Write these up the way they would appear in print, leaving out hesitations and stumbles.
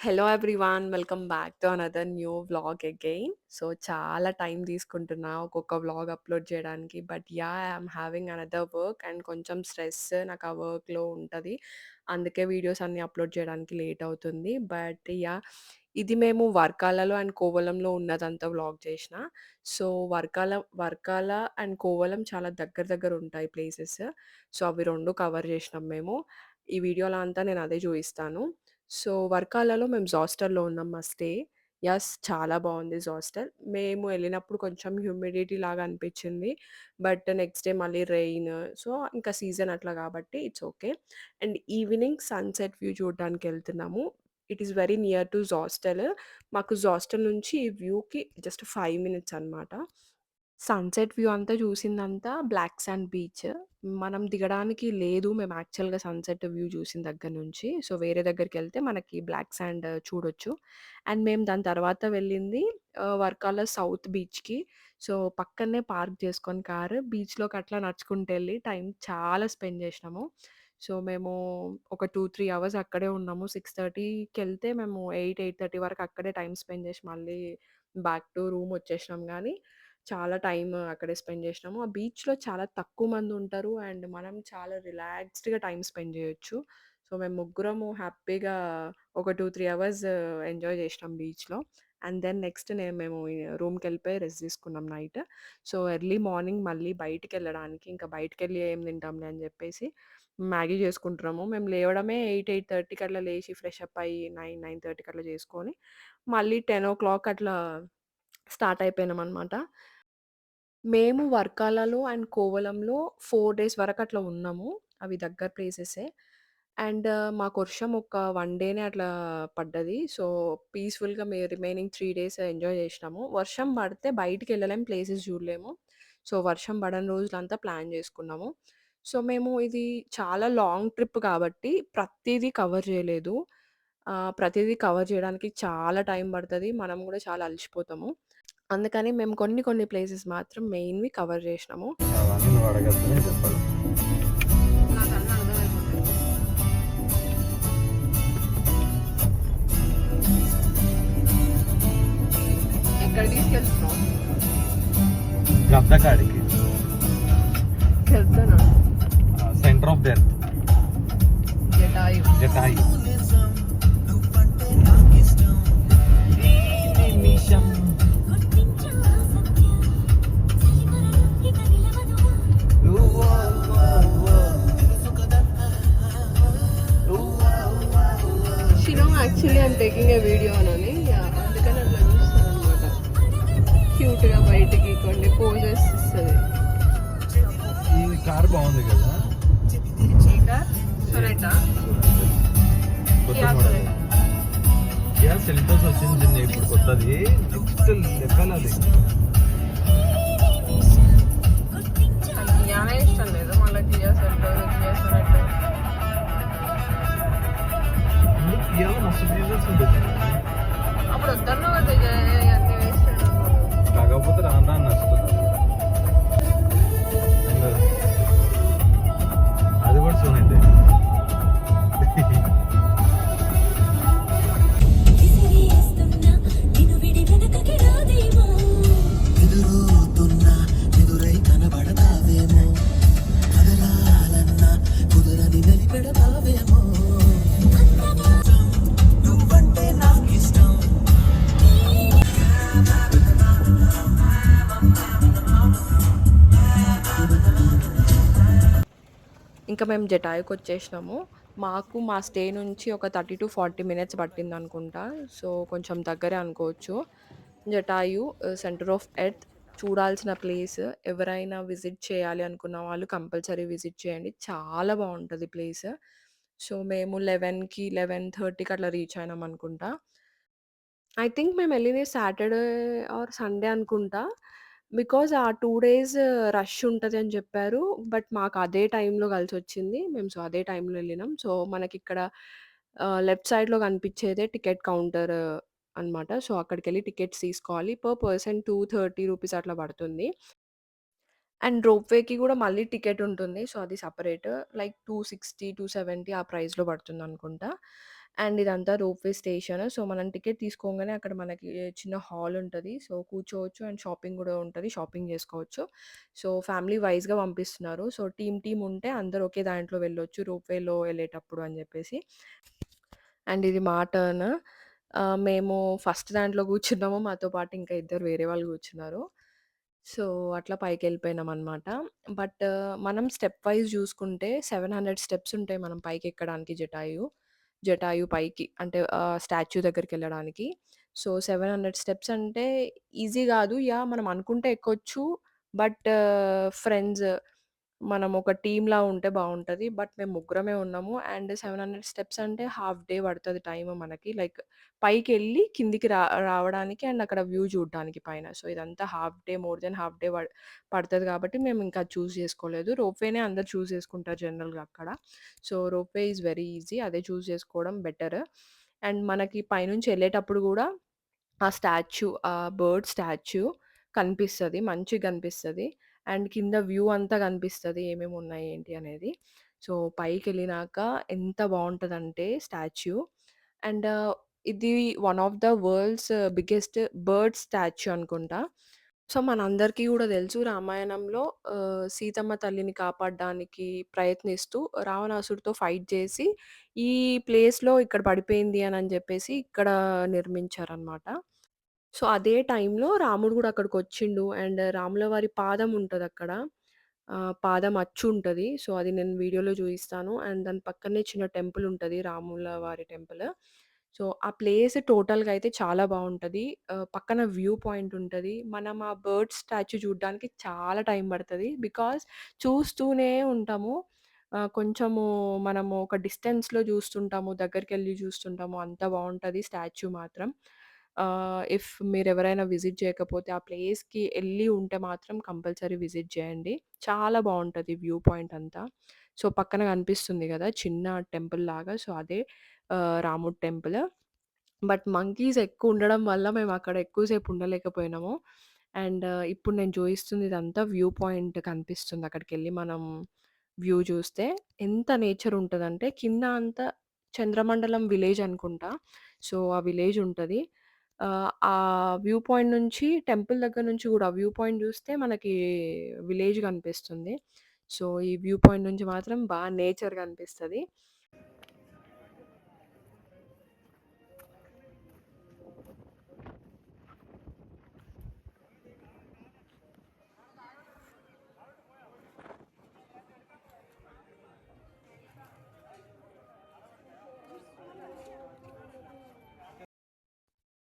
Hello everyone. Welcome back to another new vlog again. So, చాలా time తీసుకుంటున్నా ఒక్కొక్క vlog upload చేయడానికి. But yeah! I am having another work and కొంచెం stress నాకు ఆ వర్క్‌లో ఉంటది. అందుకే వీడియోస్ అన్నీ అప్‌లోడ్ చేయడానికి లేట్ అవుతుంది. But yeah! ఇది మేము వర్కాలలో అండ్ కోవలంలో ఉన్నదంతా వ్లాగ్ చేషిన. సో, వర్కాల అండ్ కోవలం చాలా దగ్గర దగ్గర ఉంటాయి ప్లేసెస్. సో, అవి 2 కవర్ చేషినాం మేము. ఈ వీడియోలో అంతా నేను అదే చూయిస్తాను. సో, వర్కాలలో మేము హాస్టల్‌లో ఉన్నాం మా స్టే. యెస్, చాలా బావుంది హాస్టల్. మేము ఎళ్ళినప్పుడు కొంచెం హ్యూమిడిటీ లాగా అనిపిచ్చింది. బట్ నెక్స్ట్ డే మళ్ళీ రెయిన్. సో, ఇంకా సీజన్ అట్లా కాబట్టి it's okay. And evening sunset view చూడడానికెళ్తున్నాము. It is very near to hostel. మాకు హాస్టల్ నుంచి ఈ వ్యూకి జస్ట్ 5 మినిట్స్ అనమాట. సన్‌సెట్ వ్యూ అంతా చూసిందంతా బ్లాక్ సాండ్ బీచ్. మనం దిగడానికి లేదు. మేము యాక్చువల్‌గా సన్‌సెట్ వ్యూ చూసిన దగ్గర నుంచి. సో, వేరే దగ్గరికెళ్తే మనకి బ్లాక్ సాండ్ చూడొచ్చు. అండ్ మేము దాని తర్వాత వెళ్ళింది వర్కాల సౌత్ బీచ్‌కి. సో, పక్కనే పార్క్ చేసుకొని కారు బీచ్‌లోకి అట్లా నడుచుకుంటెళ్ళి టైం చాలా స్పెండ్ చేసినాము. సో, మేము ఒక 2, 3 అవర్స్ అక్కడే ఉన్నాము. 6:30కెళ్తే మేము 8, 8:30 వరకు అక్కడే టైమ్ స్పెండ్ చేసి మళ్ళీ బ్యాక్ టు రూమ్ వచ్చేసినాం గానీ చాలా టైమ్ అక్కడే స్పెండ్ చేసినాము. ఆ బీచ్‌లో చాలా తక్కువ మందుంటారు. అండ్ మనం చాలా రిలాక్స్డ్‌గా టైమ్ స్పెండ్ చేయొచ్చు. సో, మేము ముగ్గురము హ్యాపీగా ఒక 2, 3 అవర్స్ ఎంజాయ్ చేసినాం బీచ్‌లో. అండ్ దెన్ నెక్స్ట్ మేము రూమ్‌కెళ్ళిపోయి రెస్ట్ తీసుకున్నాం నైట్. సో, ఎర్లీ మార్నింగ్ మళ్ళీ బయటికెళ్ళడానికి ఇంకా బయటికెళ్ళి ఏం తింటాంలే అని చెప్పేసి మ్యాగీ చేసుకుంటున్నాము. మేము లేవడమే 8, 8:30కి అట్లా లేచి ఫ్రెష్ అప్ అయ్యి 9, 9:30కి అట్లా చేసుకొని మళ్ళీ 10:00 అట్లా స్టార్ట్ అయిపోయినామనమాట. మేము వర్కాలలో అండ్ కోవలంలో 4 డేస్ వరకట్లా ఉన్నాము. అవి దగ్గర ప్లేసెసే. అండ్ మాకు వర్షం ఒక 1 డేనే అట్లా పడ్డది. సో, పీస్‌ఫుల్‌గా రిమైనింగ్ 3 డేస్ ఎంజాయ్ జేసినాము. వర్షం పడితే బయటికెళ్ళలేం, ప్లేసెస్ జూడలేము. సో, వర్షం పడని రోజులంతా ప్లాన్ జేసుకున్నాము. సో, మేము ఇది చాలా లాంగ్ ట్రిప్ కాబట్టి ప్రతీదీ కవర్ జేయలేదు. ప్రతీదీ కవర్ జేయడానికి చాలా టైం పడతది. మనం గూడా చాలా అలసిపోతాము. అందుకని మేము కొన్ని కొన్ని ప్లేసెస్ మాత్రం మెయిన్‌వి కవర్ జేసినాము. అవన్నీ నువ్వు అడగద్దు, నేను చెప్పాలి. నాకన్నీ అర్థమైపోతాయి. ఎక్కడికి తీసుకెళ్తున్నావు? గద్దకాడికి, చెప్తానా? Centre of the earth, Jatayu. Jatayu. నిమిషం. She no actually I am taking a video అని. అందుకని అట్లా చూస్తాననమాట. క్యూట్‌గా బయటికి కొన్ని పోజెస్ ఇస్తది. ఈ కార్ బాగుంది కదా. చీకా సొనెటా? కొత్త కియా మోడల్. సొనెటా. కియా సెల్టోస్ వచ్చింది ఇప్పుడు కొత్తది. నెక్స్ట్ లెవెల్ అది. నాకు కియానే ఇష్టం లేదు. మళ్ళీ కియా సెల్టోస్, కియా సొనెటా. ముందు కియాలో మస్తు ఫీచర్స్ ఉంటుంది. అప్పుడు వద్దన్నావు కదా అన్నీ వేస్ట్ అన్నావు. కాకపోతే రాను రాను నచ్చుతుంది. అండ్ అది కూడా సోనైతే. ఎదురవుతున్నా ఎదురై కనబడతావేమో, కదలాలన్నా కుదరని నిలబెడతావేమో, నువ్వంటే నాకిష్టం. ఇంకా మేము జటాయుకొచ్చేసినాము. మాకు మా స్టే నుంచి ఒక 30-40 మినిట్స్ పట్టిందనుకుంటా. సో, కొంచెం దగ్గరే అనుకోవచ్చు. జటాయు సెంటర్ ఆఫ్ ఎర్త్ చూడాల్సిన ప్లేస్. ఎవరైనా విజిట్ చేయాలి అనుకున్న వాళ్ళు కంపల్సరీ విజిట్ చేయండి. చాలా బావుంటది ప్లేస్. సో, మేము 11కి, 11:30కి అట్లా రీచ్ అయినామనుకుంటా. ఐ థింక్ మేమెళ్ళింది సాటర్‌డే ఆర్ సండే అనుకుంటా. బికాజ్ ఆ 2 డేస్ రష్ ఉంటదని జెప్పారు. బట్ మాకు అదే టైంలో కలిసొచ్చింది. మేము సో, అదే టైంలో ఎళ్ళినాం. సో, మనకిక్కడ లెఫ్ట్ సైడ్‌లో కనిపిచ్చేదే టికెట్ కౌంటర్ అనమాట. సో, అక్కడికెళ్ళి టికెట్స్ తీసుకోవాలి. పర్ పర్సన్ రూ. 230 అట్లా పడుతుంది. అండ్ రోప్‌వేకి గూడా మళ్ళీ టికెట్ ఉంటుంది. సో, అది సెపరేట్. లైక్ 260, 270 ఆ ప్రైస్‌లో పడుతుందనుకుంటా. అండ్ ఇదంతా రోప్‌వే స్టేషన్. సో, మనం టికెట్ తీసుకోంగానే అక్కడ మనకి చిన్న హాల్ ఉంటది. సో, కూర్చోవచ్చు అండ్ షాపింగ్ గూడా ఉంటది. షాపింగ్ జేసుకోవచ్చు. సో, ఫ్యామిలీ వైస్‌గా పంపిస్తున్నారు. సో, టీమ్ ఉంటే అందరూ ఒకే దాంట్లో వెళ్ళొచ్చు రోప్‌వేలో ఎళ్ళేటప్పుడు అని జెప్పేసి. అండ్ ఇది మా టర్న్. మేము ఫస్ట్ దాంట్లో కూర్చున్నాము. మాతో పాటు ఇంకా ఇద్దరు వేరే వాళ్ళు కూర్చున్నారు. సో, అట్లా పైకెళ్ళిపోయినామనమాట. బట్ మనం స్టెప్ వైస్ జూసుకుంటే 700 స్టెప్స్ ఉంటాయి మనం పైకెక్కడానికి జటాయు పైకి అంటే స్టాచ్యూ దగ్గరికెళ్ళడానికి. సో, 700 స్టెప్స్ అంటే ఈజీ గాదు. యాహ్! మనం అనుకుంటే ఎక్కొచ్చు. బట్ ఫ్రెండ్స్ మనం ఒక టీమ్‌లా ఉంటే బావుంటది. బట్ మేము ముగ్గురమే ఉన్నాము. అండ్ 700 స్టెప్స్ అంటే హాఫ్ డే పడతది టైమ్ మనకి. లైక్ పైకెళ్ళి కిందికి రావడానికి అండ్ అక్కడ వ్యూ చూడడానికి పైన. సో, ఇదంతా half day more than half day పడతది కాబట్టి మేము ఇంకా చూజ్ చేసుకోలేదు. రోప్‌వేనే అందరూ చూజ్ చేసుకుంటారు జనరల్‌గా అక్కడ. So, ropeway is very easy. అదే చూజ్ చేసుకోవడం బెటర్. అండ్ మనకి పైనుంచి ఎళ్ళేటప్పుడు గూడా ఆ స్టాచ్యూ, ఆ బర్డ్ స్టాచ్యూ కనిపిస్తది. మంచిగా కనిపిస్తది. అండ్ కింద వ్యూ అంతా కనిపిస్తది. ఏమేమున్నాయి ఏంటి అనేది. సో, పైకెళ్ళినాక ఎంత బావుంటదంటే స్టాచ్యూ అండ్ ఇది one of the world's biggest bird statue అనుకుంటా. సో, మనందరికీ గూడా తెలుసు రామాయణంలో సీతమ్మ తల్లిని కాపాడడానికి ప్రయత్నిస్తూ రావణాసుడితో ఫైట్ జేసి, ఈ ప్లేస్‌లో ఇక్కడ పడిపోయింది అనని జెప్పేసి ఇక్కడ నిర్మించారనమాట. సో, అదే టైంలో రాముడు గూడా అక్కడికొచ్చిండు. అండ్ రాముల వారి పాదం ఉంటదక్కడ. పాదం అచ్చుంటది. సో, అది నేను వీడియోలో చూయిస్తాను. అండ్ దాని పక్కనే చిన్న టెంపుల్ ఉంటది. రాముల వారి టెంపుల్. సో, ఆ ప్లేస్ టోటల్‌గా అయితే చాలా బావుంటది. పక్కన వ్యూ పాయింట్ ఉంటది. మనం ఆ బర్డ్ స్టాచ్యూ చూడ్డానికి చాలా టైం పడతది. బికాజ్ చూస్తూనే ఉంటాము. కొంచెము మనము ఒక డిస్టెన్స్‌లో చూస్తుంటాము. దగ్గరికెళ్లి చూస్తుంటాము. అంత బావుంటది స్టాచ్యూ మాత్రం. ఇఫ్ మీరెవరైనా విజిట్ చేయకపోతే ఆ ప్లేస్‌కి ఎళ్లి ఉంటే మాత్రం కంపల్సరీ విజిట్ చేయండి. చాలా బావుంటది వ్యూ పాయింట్ అంతా. సో, పక్కన కనిపిస్తుంది గదా! చిన్న టెంపుల్ లాగా. సో, అదే రాముడు టెంపుల్. బట్ మంకీస్ ఎక్కువుండడం వల్ల మేమక్కడ ఎక్కువ సేపు ఉండలేకపోయినాము. అండ్ ఇప్పుడు నేను చూయిస్తుంది ఇదంతా వ్యూ పాయింట్ కనిపిస్తుంది. అక్కడికెళ్ళి మనం వ్యూ చూస్తే ఎంత నేచర్ ఉంటదంటే కింద అంతా చంద్రమండలం విలేజ్ అనుకుంటా. సో, ఆ విలేజ్ ఉంటది. ఆ వ్యూ పాయింట్ నుంచి టెంపుల్ దగ్గర నుంచి గూడా వ్యూ పాయింట్ చూస్తే మనకి విలేజ్ కనిపిస్తుంది. సో, ఈ వ్యూ పాయింట్ నుంచి మాత్రం నేచర్ కనిపిస్తది.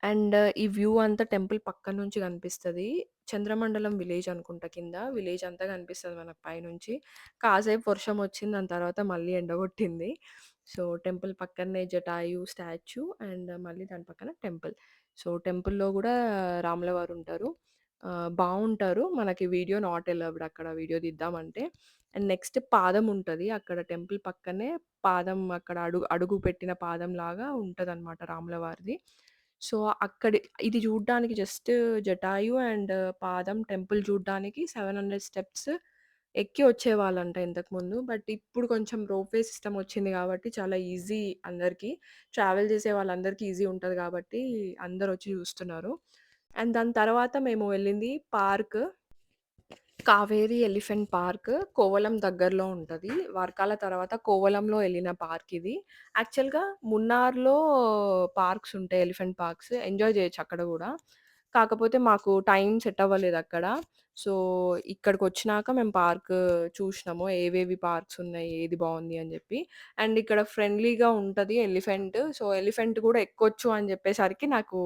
అండ్ ఈ వ్యూ అంతా టెంపుల్ పక్కన నుంచి కనిపిస్తది. చంద్రమండలం విలేజ్ అనుకుంటా కింద. విలేజ్ అంతా కనిపిస్తది మనకు పైనుంచి. కాసేపు వర్షమొచ్చింది. దాని తర్వాత మళ్ళీ ఎండ కొట్టింది. సో, టెంపుల్ పక్కనే జటాయు స్టాచ్యూ అండ్ మళ్ళీ దాని పక్కన టెంపుల్. సో, టెంపుల్‌లో గూడా రాముల వారుంటారు. బావుంటారు. మనకి వీడియో నాట్ అలౌవ్డ్ అక్కడ వీడియో తీద్దామంటే. అండ్ నెక్స్ట్ పాదం ఉంటది. అక్కడ టెంపుల్ పక్కనే పాదం అక్కడ అడుగు పెట్టిన పాదంలాగా ఉంటదనమాట రాముల వారిది. సో, ఇది చూడ్డానికి జస్ట్ జటాయు అండ్ పాదం టెంపుల్ చూడ్డానికి 700 స్టెప్స్ ఎక్కి వచ్చేవాళ్ళంట ఇంతకుముందు. బట్ ఇప్పుడు కొంచెం రోప్‌వే సిస్టమ్ వచ్చింది కాబట్టి చాలా ఈజీ అందరికి. ట్రావెల్ చేసే వాళ్ళందరికీ ఈజీ ఉంటది కాబట్టి అందరొచ్చి చూస్తున్నారు. అండ్ దాని తర్వాత మేము వెళ్ళింది park. Kaveri elephant park Kovalam దగ్గరలో ఉంటది. వర్కాల తర్వాత కోవలంలో ఎళ్ళిన పార్క్ ఇది. యాక్చువల్‌గా మున్నార్‌లో పార్క్స్ ఉంటాయి. Elephant parks. ఎంజాయ్ చేయొచ్చు అక్కడ గూడా. కాకపోతే మాకు టైం సెట్ అవ్వలేదక్కడ. సో, ఇక్కడికొచ్చినాక మేము పార్క్ చూసినాము. ఏవేవి పార్క్స్ ఉన్నాయి, ఏది బావుంది అని జెప్పి. అండ్ ఇక్కడ ఫ్రెండ్లీగా ఉంటది ఎలిఫెంట్. సో, ఎలిఫెంట్ గూడా ఎక్కొచ్చు అని జెప్పేసరికి నాకు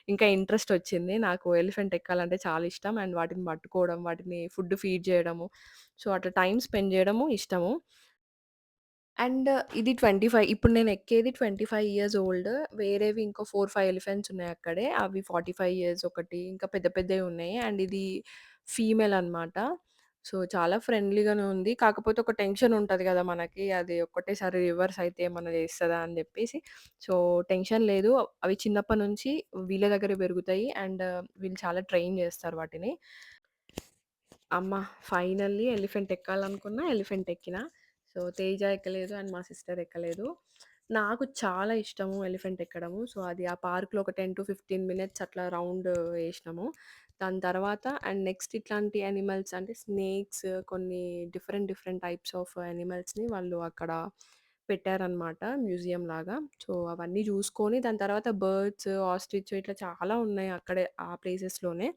ఇంకా ఇంట్రెస్టొచ్చింది. నాకు ఎలిఫెంట్ ఎక్కాలంటే చాలా ఇష్టం. అండ్ వాటిని పట్టుకోవడం, వాటిని ఫుడ్ ఫీడ్ జేయడము, సో, అట్లా టైమ్ స్పెండ్ జేయడము ఇష్టము. అండ్ ఇది 25 ఇప్పుడు నేను ఎక్కేది 25 ఇయర్స్ ఓల్డ్. వేరేవి ఇంకో 4, 5 ఎలిఫెంట్స్ ఉన్నాయి అక్కడే. అవి 45 ఇయర్స్ ఒకటి. ఇంకా పెద్ద పెద్దవి ఉన్నాయి. అండ్ ఇది ఫీమేల్ అనమాట. సో, చాలా ఫ్రెండ్లీగానే ఉంది. కాకపోతే ఒక టెన్షన్ ఉంటది గదా! మనకి. అది ఒక్కటేసారి రివర్స్ అయితే ఏమన్నా చేస్తదా అని జెప్పేసి. సో, టెన్షన్ లేదు. అవి చిన్నప్పటి నుంచి వీళ్ళ దగ్గరే పెరుగుతాయి. అండ్ వీళ్ళు చాలా ట్రైన్ జేస్తారు వాటిని. అమ్మ! ఫైనల్లీ ఎలిఫెంట్ ఎక్కాలనుకున్నా, ఎలిఫెంట్ ఎక్కినా. సో, తేజ ఎక్కలేదు అండ్ మా సిస్టర్ ఎక్కలేదు. నాకు చాలా ఇష్టము ఎలిఫెంట్ ఎక్కడము. సో, అది ఆ పార్క్‌లో ఒక 10-15 మినిట్స్ అట్లా రౌండ్ ఏసినాము. దాని తర్వాత అండ్ నెక్స్ట్ ఇట్లాంటి యానిమల్స్ అంటే స్నేక్స్ కొన్ని డిఫరెంట్, డిఫరెంట్ టైప్స్ ఆఫ్ యానిమల్స్‌ని వాళ్ళు అక్కడ పెట్టారనమాట మ్యూజియంలాగా. సో, అవన్నీ జూసుకొని దాని తర్వాత బర్డ్స్, ఆస్ట్రిచ్ ఇట్లా చాలా ఉన్నాయి అక్కడే ఆ ప్లేసెస్‌లోనే.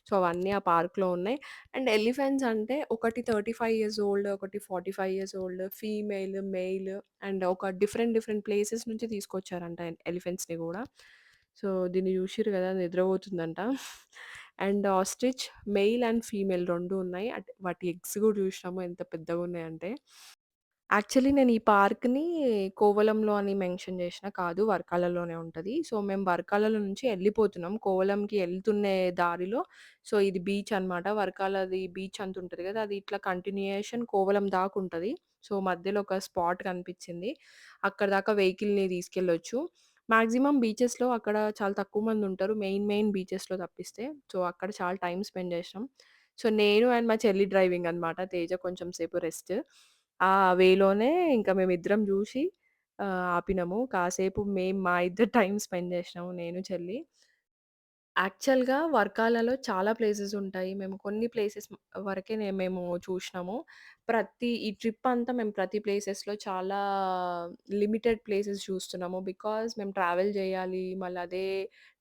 సో, అవన్నీ ఆ పార్క్‌లో ఉన్నాయి. అండ్ ఎలిఫెంట్స్ అంటే ఒకటి 35 ఇయర్స్ ఓల్డ్, ఒకటి 45 years old, female, male and ఒక డిఫరెంట్ డిఫరెంట్ ప్లేసెస్ నుంచి తీసుకొచ్చారంట ఎలిఫెంట్స్‌ని గూడా. సో, దీన్ని జూషిర్రు గదా! నిద్రపోతుందంట. And ostrich male and female 2 ఉన్నాయి. వాటి ఎగ్స్ గూడా జూషినాము ఎంత పెద్దగున్నాయంటే. యాక్చువల్లీ నేను ఈ పార్క్‌ని కోవలంలో అని మెన్షన్ జేషినా కాదు. వర్కాలలోనే ఉంటది. సో, మేము వర్కాలలో నుంచి ఎళ్ళిపోతున్నాం. కోవలంకి ఎళ్తున్నే దారిలో సో, ఇది బీచ్ అనమాట. వర్కాలది బీచ్ అంతుంటది గదా! అది ఇట్లా కంటిన్యూయేషన్ కోవలం దాకుంటది. సో, మధ్యలో ఒక స్పాట్ కనిపిచ్చింది. అక్కడి దాకా వెహికల్‌ని తీసుకెళ్ళొచ్చు. మాక్సిమం బీచెస్‌లో అక్కడ చాలా తక్కువ మందుంటారు. మెయిన్ బీచెస్‌లో తప్పిస్తే. సో, అక్కడ చాలా టైమ్ స్పెండ్ జేసినాం. సో, నేను అండ్ మా చెల్లి డ్రైవింగ్ అనమాట. తేజ కొంచెం సేపు రెస్ట్. ఆ వేలోనే ఇంకా మేమిద్దరం జూసి ఆపినాము. కాసేపు మా ఇద్దరు టైమ్ స్పెండ్ జేసినాము నేను, చెల్లి. యాక్చువల్‌గా వర్కాలలో చాలా ప్లేసెస్ ఉంటాయి. మేము కొన్ని ప్లేసెస్ వరకే మేము చూషినాము. ఈ ట్రిప్ అంతా మేము ప్రతి ప్లేసెస్‌లో చాలా లిమిటెడ్ ప్లేసెస్ చూస్తున్నాము. బికాజ్ మేము ట్రావెల్ జేయాలి. మళ్ళీ అదే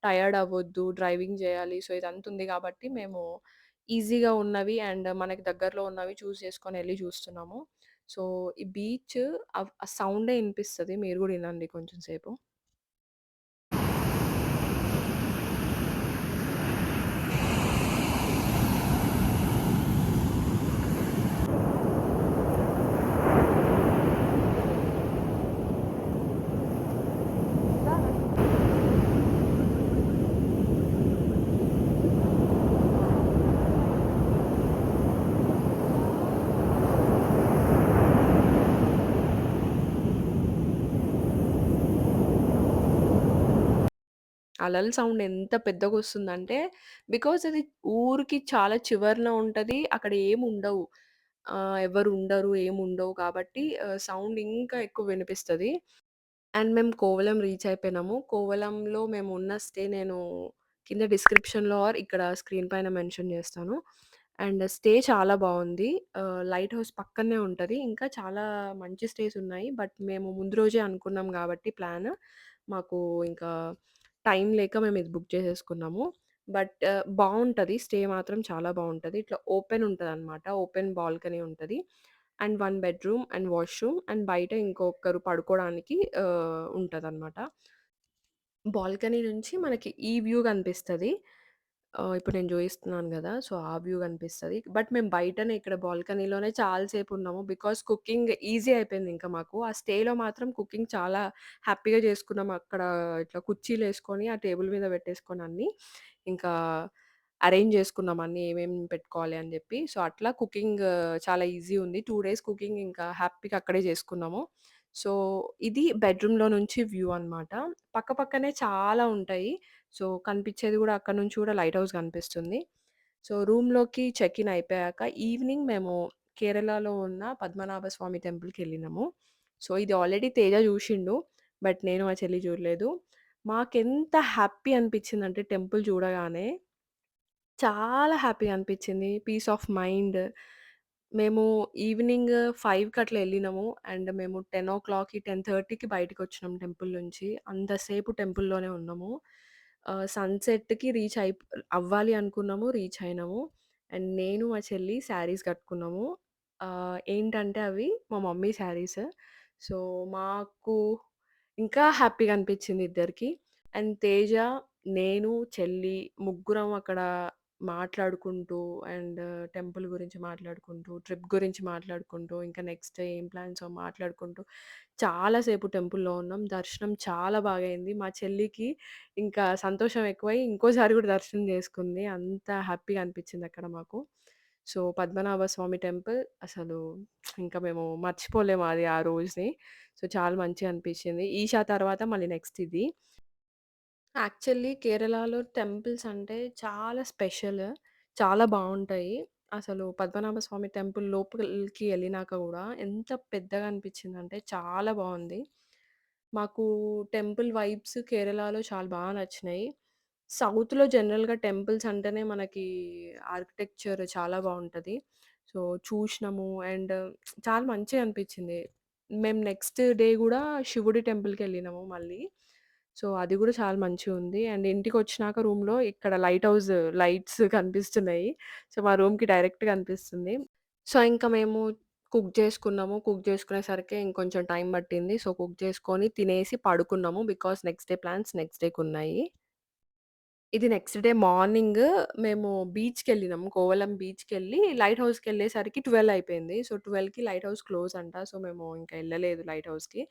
టయర్డ్ అవ్వొద్దు. డ్రైవింగ్ జేయాలి. సో, ఇదంతా ఉంది గాబట్టి మేము ఈజీగా ఉన్నవి అండ్ మనకి దగ్గరలో ఉన్నవి చేసుకొని ఎళ్లి చూస్తున్నాము. సో, ఈ బీచ్ ఆ సౌండే ఇనిపిస్తది. మీరు గూడా ఇనండి కొంచెం సేపు. అలల సౌండ్ ఎంత పెద్దగొస్తుందంటే, బికాజ్ అది ఊరికి చాలా చివరన ఉంటది. అక్కడ ఏముండవు. ఎవరు ఉండరు, ఏముండవు కాబట్టి సౌండ్ ఇంకా ఎక్కువ వినిపిస్తది. అండ్ మేము కోవలం రీచ్ అయిపోయినాము. కోవలంలో మేము ఉన్న స్టే నేను కింద డిస్క్రిప్షన్‌లో ఆర్ ఇక్కడ స్క్రీన్ పైన మెన్షన్ చేస్తాను. అండ్ స్టే చాలా బావుంది. లైట్ హౌస్ పక్కనే ఉంటది. ఇంకా చాలా మంచి స్టేస్ ఉన్నాయి. బట్ మేము ముందు రోజే అనుకున్నాం కాబట్టి ప్లాన్ మాకు ఇంకా టైం లేక మేము ఇది బుక్ చేసేసుకున్నాము. బట్ బావుంటది. స్టే మాత్రం చాలా బావుంటది. ఇట్లా ఓపెన్ ఉంటదనమాట. ఓపెన్ బాల్కనీ ఉంటది. And 1 bedroom and washroom and బయట ఇంకొకరు పడుకోవడానికి ఉంటదనమాట. బాల్కనీ నుంచి మనకి ఈ వ్యూ కనిపిస్తది. ఇప్పుడు నేను చూయిస్తున్నాను గదా! సో, ఆ వ్యూ కనిపిస్తది. బట్ మేము బయటనే ఇక్కడ బాల్కనీలోనే చాలా సేపున్నాము. బికాజ్ కుకింగ్ ఈజీ అయిపోయింది ఇంకా మాకు. ఆ స్టేలో మాత్రం కుకింగ్ చాలా హ్యాపీగా చేసుకున్నాం. అక్కడ ఇట్లా కుర్చీలేసుకొని, ఆ టేబుల్ మీద పెట్టేసుకొని అన్నీ, ఇంకా అరేంజ్ చేసుకున్నాం అన్నీ ఏమేమి పెట్టుకోవాలి అని జెప్పి. సో, అట్లా కుకింగ్ చాలా ఈజీ ఉంది. 2 డేస్ కుకింగ్ ఇంకా హ్యాపీగా అక్కడే చేసుకున్నాము. సో, ఇది బెడ్‌రూమ్‌లో నుంచి వ్యూ అనమాట. పక్కపక్కనే చాలా ఉంటాయి. సో, కనిపిచ్చేది గూడా అక్కడి నుంచి గూడా లైట్ హౌస్ కనిపిస్తుంది. సో, రూమ్‌లోకి చెక్ ఇన్ అయిపోయాక ఈవినింగ్ మేము కేరళలో ఉన్న పద్మనాభ స్వామి టెంపుల్‌కెళ్ళినాము. సో, ఇది ఆల్రెడీ తేజ జూషిండు. బట్ నేను, మా చెల్లి జూడలేదు. మాకెంత హ్యాపీ అనిపిచ్చిందంటే టెంపుల్ చూడగానే చాలా హ్యాపీగా అనిపిచ్చింది. Peace of mind. మేము ఈవినింగ్ 5కి అట్లా ఎళ్ళినాము. అండ్ మేము 10:00కి, 10:30కి బయటికొచ్చినాం టెంపుల్ నుంచి. అంతసేపు టెంపుల్‌లోనే ఉన్నాము. సన్‌సెట్‌కి అవ్వాలి అనుకున్నాము. రీచ్ అయినాము. అండ్ నేను, మా చెల్లి శారీస్ కట్టుకున్నాము. ఏంటంటే అవి మా మమ్మీ శారీస్. సో, మాకు ఇంకా హ్యాపీగా అనిపిచ్చింది ఇద్దరికీ. అండ్ తేజ, నేను, చెల్లి ముగ్గురం అక్కడ మాట్లాడుకుంటూ అండ్ టెంపుల్ గురించి మాట్లాడుకుంటూ, ట్రిప్ గురించి మాట్లాడుకుంటూ, ఇంకా నెక్స్ట్ ఏం ప్లాన్సో మాట్లాడుకుంటూ చాలా సేపు టెంపుల్‌లో ఉన్నాం. దర్శనం చాలా బాగయింది. మా చెల్లికి ఇంకా సంతోషం ఎక్కువై ఇంకోసారి గూడా దర్శనం చేసుకుంది. అంత హ్యాపీగా అనిపిచ్చింది అక్కడ మాకు. సో, పద్మనాభ స్వామి టెంపుల్ అసలు ఇంకా మేము మర్చిపోలేము అది ఆ రోజుని. సో, చాలా మంచిగా అనిపించింది. ఈషా తర్వాత మళ్ళీ నెక్స్ట్ ఇది. యాక్చువల్లీ కేరళలో టెంపుల్స్ అంటే చాలా స్పెషల్. చాలా బావుంటాయి. అసలు పద్మనాభ స్వామి టెంపుల్ లోపలికి ఎళ్ళినాక గూడా ఎంత పెద్దగా అనిపించిందంటే చాలా బావుంది. మాకు టెంపుల్ వైబ్స్ కేరళలో చాలా నచ్చినాయి. సౌత్‌లో జనరల్‌గా టెంపుల్స్ అంటేనే మనకి ఆర్కిటెక్చర్ చాలా బావుంటది. సో, చూషినాము అండ్ చాలా మంచిగా అనిపించింది. మేము నెక్స్ట్ డే గూడా శివుడి టెంపుల్‌కెళ్ళినాము మళ్ళీ. సో, అది గూడా చాలా మంచిగుంది. అండ్ ఇంటికొచ్చినాక రూమ్‌లో ఇక్కడ లైట్ హౌస్ లైట్స్ కనిపిస్తున్నాయి. సో, మా రూమ్‌కి డైరెక్ట్‌గా కనిపిస్తుంది. సో, ఇంక మేము కుక్ జేసుకున్నాము. కుక్ జేసుకునేసరికి ఇంకొంచెం టైం పట్టింది. సో, కుక్ చేసుకొని తినేసి పడుకున్నాము. Because next day plans next డేకున్నాయి. ఇది నెక్స్ట్ డే మార్నింగ్ మేము బీచ్‌కెళ్ళినాము. కోవలం బీచ్‌కెళ్ళి లైట్ హౌస్‌కెళ్ళేసరికి 12 అయిపోయింది. సో, 12కి లైట్ హౌస్ క్లోజ్ అంట. సో, మేము ఇంకా ఎళ్ళలేదు లైట్ హౌస్‌కి.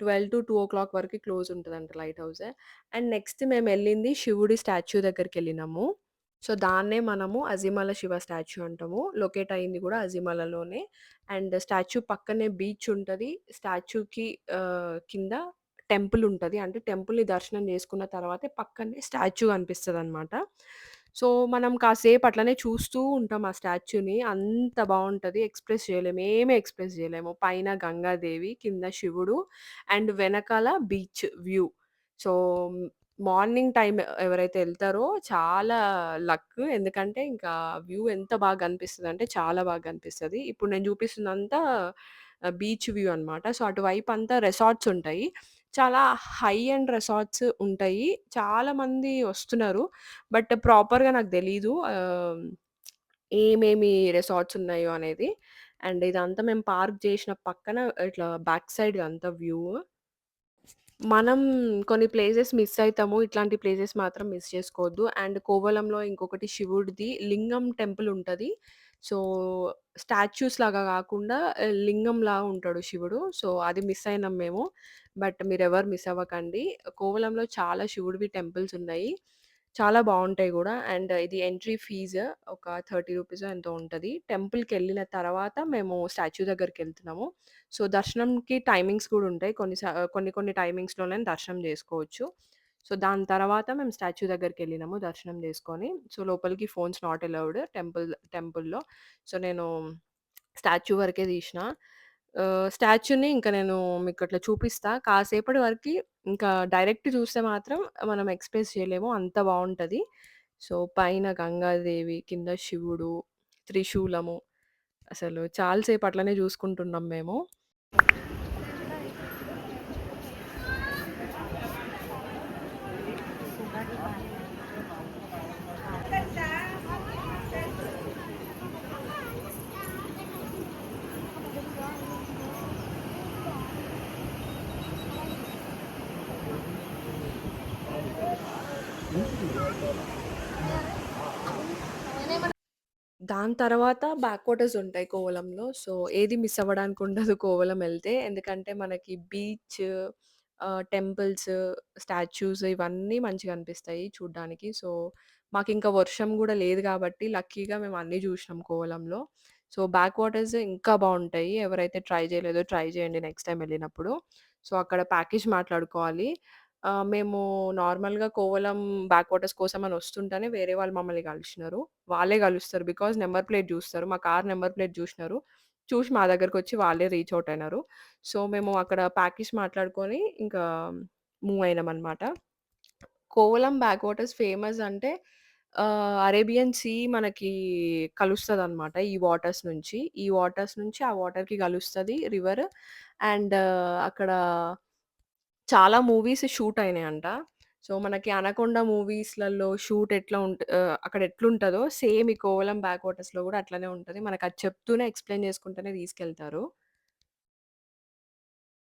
12-2 వరకి క్లోజ్ ఉంటదంట లైట్ హౌస్. అండ్ నెక్స్ట్ మేమెళ్ళింది శివుడి స్టాచ్యూ దగ్గరికెళ్ళినాము. సో, దాన్నే మనము అజిమల శివ స్టాచ్యూ అంటాము. లొకేట్ అయింది గూడా అజిమలలోనే. అండ్ స్టాచ్యూ పక్కనే బీచ్ ఉంటది. స్టాచ్యూకి కింద టెంపుల్ ఉంటది. అంటే టెంపుల్‌ని దర్శనం చేసుకున్న తర్వాతే పక్కనే స్టాచ్యూ కనిపిస్తదనమాట. సో, మనం కాసేపు అట్లనే చూస్తూ ఉంటాం ఆ స్టాచ్యూని. అంత బావుంటది. ఎక్స్‌ప్రెస్ చేయలేము. ఏమి ఎక్స్‌ప్రెస్ చేయలేము. పైన గంగాదేవి, కింద శివుడు అండ్ వెనకాల beach view. So, morning time ఎవరైతే ఎళ్తారో చాలా లక్. ఎందుకంటే ఇంకా వ్యూ ఎంత బాగా కనిపిస్తదంటే చాలా బాగా కనిపిస్తది. ఇప్పుడు నేను చూపిస్తుందంతా బీచ్ వ్యూ అనమాట. సో, అటువైపంతా రిసార్ట్స్ ఉంటాయి. చాలా హై ఎండ్ రిసార్ట్స్ ఉంటాయి. చాలామంది వస్తున్నారు. బట్ ప్రాపర్‌గా నాకు తెలీదు. ఏమేమి రిసార్ట్స్ ఉన్నాయో అనేది. అండ్ ఇదంతా మేము పార్క్ చేసిన పక్కన ఇట్లా బ్యాక్ సైడ్ అంతా వ్యూ. మనం కొన్ని ప్లేసెస్ మిస్ అయితాము. ఇట్లాంటి ప్లేసెస్ మాత్రం మిస్ చేసుకోవద్దు. అండ్ కోవలంలో ఇంకొకటి శివుడిది లింగం టెంపుల్ ఉంటది. సో, స్టాచ్యూస్ లాగా గాకుండా లింగంలాగా ఉంటాడు శివుడు. సో, అది మిస్ అయినాం మేము. బట్ మీరెవరు మిస్ అవ్వకండి. కోవలంలో చాలా శివుడివి టెంపుల్స్ ఉన్నాయి. చాలా బావుంటాయి గూడా. అండ్ ఇది ఎంట్రీ ఫీజ్ ఒక రూ. 30 ఎంతో ఉంటది. టెంపుల్‌కెళ్ళిన తర్వాత మేము స్టాచ్యూ దగ్గరికెళ్తున్నాము. సో, దర్శనంకి టైమింగ్స్ కూడా ఉంటాయి. కొన్ని కొన్ని టైమింగ్స్‌లోనే దర్శనం జేసుకోవచ్చు. సో, దాని తర్వాత మేము స్టాచ్యూ దగ్గరికెళ్ళినాము దర్శనం జేసుకొని. సో, లోపలికి ఫోన్స్ నాట్ అలౌడ్ టెంపుల్‌లో. సో, నేను స్టాచ్యూ వరకే తీషిన. స్టాచ్యూని ఇంక నేను మీకట్లా చూపిస్తా. కాసేపటి వరకి ఇంకా డైరెక్ట్ చూస్తే మాత్రం మనం ఎక్స్‌ప్రెస్ చేయలేము. అంత బావుంటది. సో, పైన గంగాదేవి, కింద శివుడు, త్రిశూలము అసలు చాలా సేపు అట్లనే జూసుకుంటున్నాం మేము. దాని తర్వాత బ్యాక్ వాటర్స్ ఉంటాయి కోవలంలో. సో, ఏది మిస్ అవ్వడానికి ఉండదు కోవలం ఎళ్తే. ఎందుకంటే మనకి బీచ్, టెంపుల్స్, స్టాచ్యూస్ ఇవన్నీ మంచిగా అనిపిస్తాయి చూడ్డానికి. సో, మాకింక వర్షం గూడా లేదు గాబట్టి లక్కీగా మేము అన్నీ జూషినాం కోవలంలో. సో, బ్యాక్ వాటర్స్ ఇంకా బావుంటాయి. ఎవరైతే ట్రై జేయలేదో ట్రై జేయండి నెక్స్ట్ టైమ్ ఎళ్ళినప్పుడు. సో, అక్కడ ప్యాకేజ్ మాట్లాడుకోవాలి. మేము నార్మల్‌గా కోవలం బ్యాక్ వాటర్స్ కోసమని వస్తుంటేనే వేరే వాళ్ళు మమ్మల్ని కలిషినారు. వాళ్ళే గలుస్తారు. బికాజ్ నంబర్ ప్లేట్ జూస్తారు. మా కార్ నంబర్ ప్లేట్ జూషినారు. చూసి మా దగ్గరకొచ్చి వాళ్ళే రీచ్ ఔట్ అయినారు. సో, మేము అక్కడ ప్యాకేజ్ మాట్లాడుకొని ఇంకా మూవ్ అయినామనమాట. కోవలం బ్యాక్ వాటర్స్ ఫేమస్ అంటే అరేబియన్ సీ మనకి కలుస్తదనమాట ఈ వాటర్స్ నుంచి. ఈ వాటర్స్ నుంచి ఆ వాటర్‌కి కలుస్తది రివర్. అండ్ అక్కడ చాలా మూవీస్ షూట్ అయినాయంట. సో, మనకి 'అనకొండ' మూవీస్‌లలో షూట్ అక్కడ ఎట్లుంటదో సేమ్ ఈ కోవలం బ్యాక్ వాటర్స్‌లో గూడా అట్లనే ఉంటది. మనకది చెప్తూనే ఎక్స్‌ప్లెయిన్ చేసుకుంటూనే తీసుకెళ్తారు.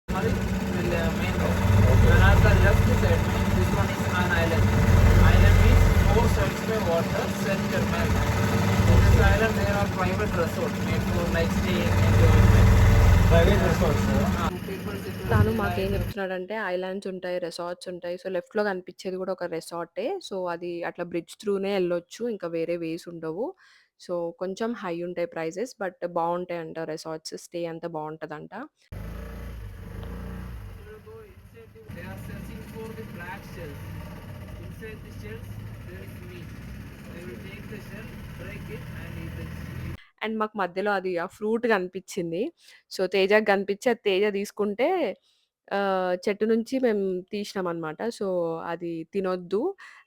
అది main road. When on the left side, this one is an island. Island means four sides by water, center map. In this island there are private resorts made for like staying, enjoyment. Private resorts. People sit on తను the మాకేం island. చెప్తున్నాడంటే islands ఉంటాయి, resorts ఉంటాయి. So, లెఫ్ట్‌లో కనిపించేది గూడా ఒక రిసార్టే. So, అది అట్లా బ్రిడ్జ్ త్రూనే ఎళ్ళొచ్చు. ఇంకా వేరే వేస్ ఉండవు. సో, కొంచెం హై ఉంటాయి ప్రైజెస్. బట్ బావుంటాయంట రిసార్ట్స్. స్టే అంతా బావుంటదంట. People go inside they are searching for the black shells. Inside the shells there is meat. They will take the shell, break it and eat it. And మాకు మధ్యలో అది ఆ fruit కనిపించింది. So, తేజకి కనిపించి అది తేజ తీసుకుంటే చెట్టు నుంచి మేము తీసినామనమాట. సో, అది తినొద్దు.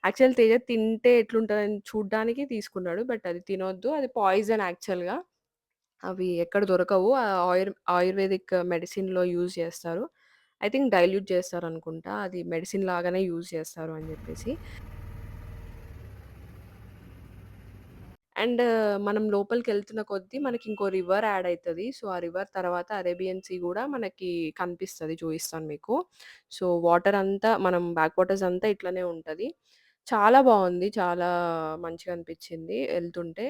యాక్చువల్ తేజ తింటే ఎట్లుంటదని చూడ్డానికి తీసుకున్నాడు. బట్ అది తినొద్దు. అది పాయిజన్ యాక్చువల్‌గా. అవి ఎక్కడ దొరకవు. ఆయుర్వేదిక్ మెడిసిన్‌లో యూజ్ చేస్తారు. ఐ థింక్ డైల్యూట్ చేస్తారనుకుంటా. అది మెడిసిన్ లాగానే యూజ్ చేస్తారు అని జెప్పేసి. అండ్ మనం లోపలికెళ్తున్న కొద్దీ మనకింకో రివర్ యాడ్ అయితది. సో, ఆ రివర్ తర్వాత అరేబియన్ సీ గూడా మనకి కనిపిస్తది. చూయిస్తాను మీకు. సో, వాటర్ అంతా మనం బ్యాక్ వాటర్స్ అంతా ఇట్లనే ఉంటది. చాలా బావుంది. చాలా మంచిగా అనిపిచ్చింది ఎళ్తుంటే.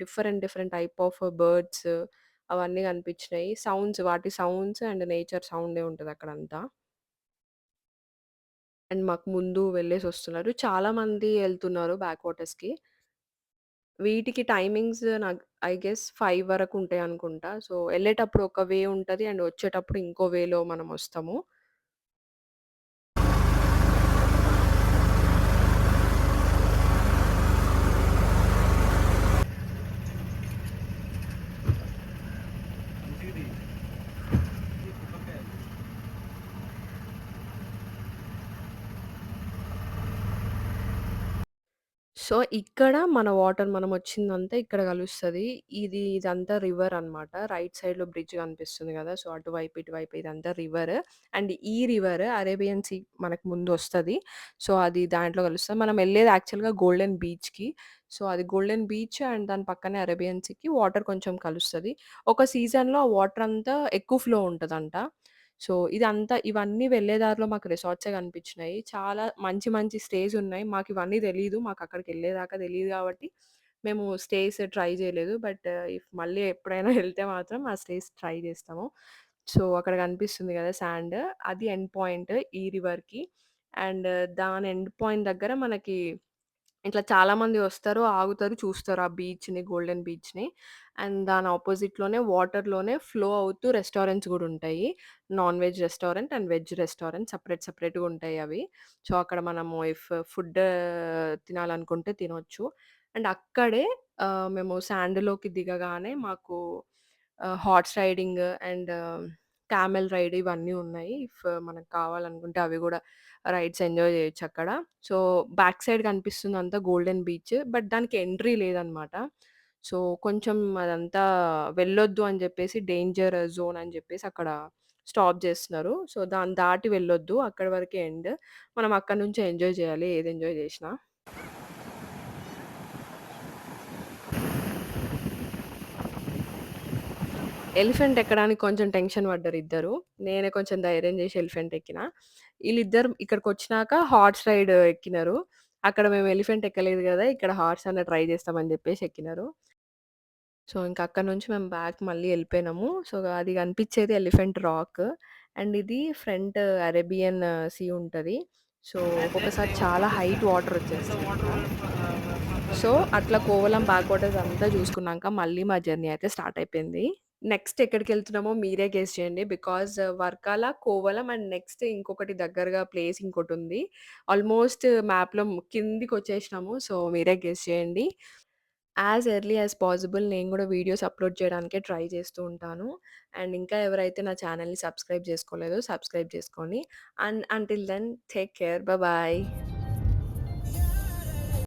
Different, different type of birds అవన్నీ కనిపించినాయి. సౌండ్స్ వాటి సౌండ్స్ అండ్ నేచర్ సౌండే ఉంటదక్కడంతా. అండ్ మాకు ముందు వెళ్ళేసొస్తున్నారు. చాలా మంది ఎళ్తున్నారు బ్యాక్ వాటర్స్‌కి. వీటికి టైమింగ్స్ నాకు ఐ గెస్ 5 వరకు ఉంటాయనుకుంటా. సో, ఎళ్ళేటప్పుడు ఒక వే ఉంటది. అండ్ వచ్చేటప్పుడు ఇంకో వేలో మనమొస్తాము. సో, ఇక్కడ మన వాటర్ మనమొచ్చిందంతా ఇక్కడ కలుస్తది. ఇదంతా రివర్ అనమాట. రైట్ సైడ్‌లో బ్రిడ్జ్ కనిపిస్తుంది గదా! సో, అటువైపు, ఇటువైపు ఇదంతా రివర్. అండ్ ఈ రివర్ అరేబియన్ సీ మనకు ముందొస్తది. సో, అది దాంట్లో కలుస్తది. మనం ఎళ్ళేది యాక్చువల్‌గా గోల్డెన్ బీచ్‌కి. సో, అది గోల్డెన్ బీచ్ అండ్ దాని పక్కనే అరేబియన్ సీకి వాటర్ కొంచెం కలుస్తది. ఒక సీజన్‌లో ఆ వాటర్ అంతా ఎక్కువ ఫ్లో ఉంటదంట. సో, ఇవన్నీ వెళ్ళే దారిలో మాకు రిసార్ట్సే కనిపించినాయి. చాలా మంచి మంచి స్టేస్ ఉన్నాయి. మాకివన్నీ తెలీదు. మాకక్కడికెళ్ళేదాకా తెలీదు గాబట్టి, మేము స్టేస్ ట్రై జేయలేదు. బట్ ఇఫ్ మళ్ళీ ఎప్పుడైనా ఎళ్తే మాత్రం ఆ స్టేస్ ట్రై జేస్తాము. సో, అక్కడ కనిపిస్తుంది గదా! సాండ్ అది ఎండ్ పాయింట్ ఈ రివర్‌కి. అండ్ దాని ఎండ్ పాయింట్ దగ్గర మనకి ఇట్లా చాలామంది వస్తారు, ఆగుతారు, చూస్తారు ఆ బీచ్‌ని, గోల్డెన్ బీచ్‌ని. అండ్ దాని అపోజిట్‌లోనే వాటర్‌లోనే ఫ్లో అవుతూ రెస్టారెంట్స్ గూడా ఉంటాయి. Non veg restaurant and veg restaurant సెపరేట్‌గా ఉంటాయి అవి. సో, అక్కడ మనము ఇఫ్ ఫుడ్ తినాలనుకుంటే తినొచ్చు. అండ్ అక్కడే మేము శాండ్‌లోకి దిగగానే మాకు horse riding and camel ride ఇవన్నీ ఉన్నాయి. ఇఫ్ మనకు కావాలనుకుంటే అవి గూడా రైడ్స్ ఎంజాయ్ జేయొచ్చక్కడ. సో, బ్యాక్ సైడ్ కనిపిస్తుందంతా గోల్డెన్ బీచ్. బట్ దానికి ఎంట్రీ లేదనమాట. సో, కొంచెం అదంతా వెళ్ళొద్దు అని జెప్పేసి డేంజర్ జోన్ అని జెప్పేసి అక్కడ స్టాప్ జేస్తున్నారు. సో, దాన్ని దాటి వెళ్ళొద్దు. అక్కడి వరకే ఎండ్. మనం అక్కడి నుంచే ఎంజాయ్ జేయాలి ఏది ఎంజాయ్ జేసినా. ఎలిఫెంట్ ఎక్కడానికి కొంచెం టెన్షన్ పడ్డారిద్దరు. నేనే కొంచెం ధైర్యం జేసి ఎలిఫెంట్ ఎక్కిన. ఈళ్ళిద్దరు ఇక్కడికొచ్చినాక హార్స్ రైడ్ ఎక్కినారు. అక్కడ మేము ఎలిఫెంట్ ఎక్కలేదు గదా! ఇక్కడ హార్స్ అన్నా ట్రై జేస్తామని జెప్పేసి ఎక్కినారు. సో, ఇంక అక్కడి నుంచి మేము బ్యాక్ మళ్ళీ ఎళ్ళిపోయినాము. సో, అది కనిపిచ్చేది ఎలిఫెంట్ రాక్. అండ్ ఇది ఫ్రంట్ అరేబియన్ సీ ఉంటది. సో, And then ఒక్కొక్కసారి they want చాలా to height discuss when the వాటరొచ్చేస్తాయంట. water will from the so, river అట్లా కోవలం బ్యాక్ will వాటర్స్ అంతా జూసుకున్నాక మళ్ళీ మా జర్నీ అయితే స్టార్ట్ అయిపోయింది. నెక్స్ట్ ఎక్కడికెళ్తున్నామో మీరే గెస్ చేయండి. Because Varkala, Kovalam and next ఇంకొకటి దగ్గరగా ప్లేస్ ఇంకోటుంది. ఆల్మోస్ట్ మ్యాప్‌లో కిందికొచ్చేసినాము. సో, మీరే గెస్ చేయండి. యాస్ ఎర్లీ యాస్ పాసిబుల్ నేను గూడా వీడియోస్ అప్‌లోడ్ చేయడానికే ట్రై చేస్తూ ఉంటాను. అండ్ ఇంకా ఎవరైతే నా ఛానెల్‌ని సబ్స్క్రైబ్ చేసుకోలేదో సబ్స్క్రైబ్ చేసుకోండి. And until then take care. Bye.